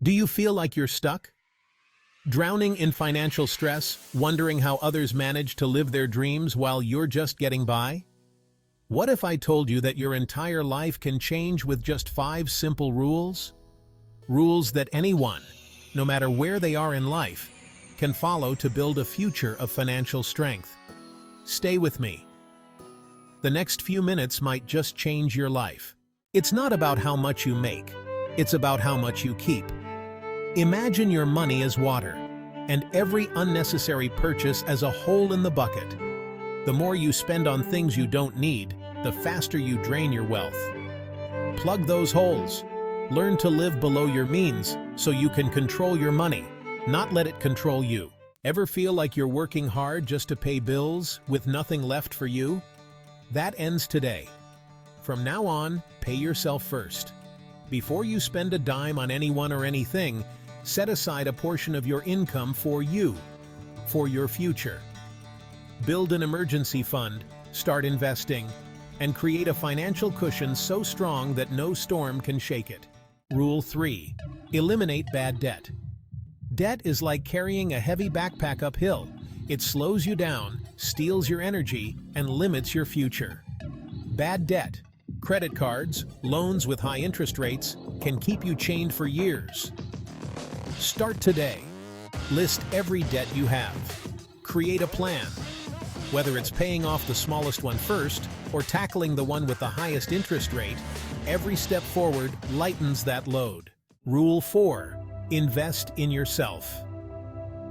Do you feel like you're stuck? Drowning in financial stress, wondering how others manage to live their dreams while you're just getting by? What if I told you that your entire life can change with just 5 simple rules? Rules that anyone, no matter where they are in life, can follow to build a future of financial strength. Stay with me. The next few minutes might just change your life. It's not about how much you make, it's about how much you keep. Imagine your money as water, and every unnecessary purchase as a hole in the bucket. The more you spend on things you don't need, the faster you drain your wealth. Plug those holes. Learn to live below your means so you can control your money, not let it control you. Ever feel like you're working hard just to pay bills with nothing left for you? That ends today. From now on, pay yourself first. Before you spend a dime on anyone or anything, set aside a portion of your income for you, for your future. Build an emergency fund, start investing, and create a financial cushion so strong that no storm can shake it. Rule 3. Eliminate bad debt. Debt is like carrying a heavy backpack uphill. It slows you down, steals your energy, and limits your future. Bad debt, credit cards, loans with high interest rates, can keep you chained for years. Start today. List every debt you have. Create a plan. Whether it's paying off the smallest one first or tackling the one with the highest interest rate, every step forward lightens that load. Rule 4. Invest in yourself.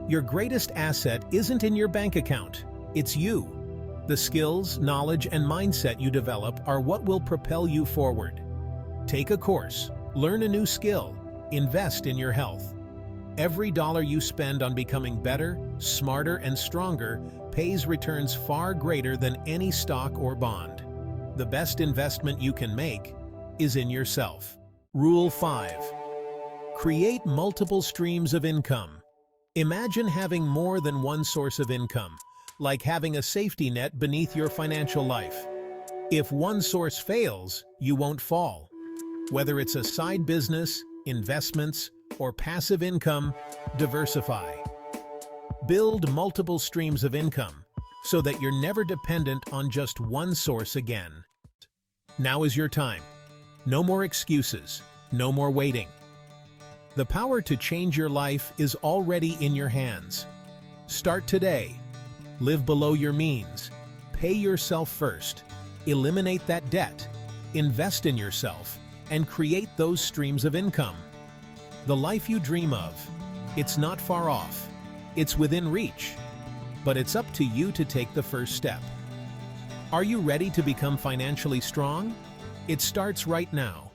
Your greatest asset isn't in your bank account, it's you. The skills, knowledge, and mindset you develop are what will propel you forward. Take a course, learn a new skill, invest in your health. Every dollar you spend on becoming better, smarter, and stronger pays returns far greater than any stock or bond. The best investment you can make is in yourself. Rule 5. Create multiple streams of income. Imagine having more than one source of income, like having a safety net beneath your financial life. If one source fails, you won't fall. Whether it's a side business, investments, or passive income, diversify. Build multiple streams of income so that you're never dependent on just one source again. Now is your time. No more excuses, no more waiting. The power to change your life is already in your hands. Start today. Live below your means. Pay yourself first. Eliminate that debt. Invest in yourself and create those streams of income. The life you dream of, it's not far off. It's within reach. But it's up to you to take the first step. Are you ready to become financially strong? It starts right now.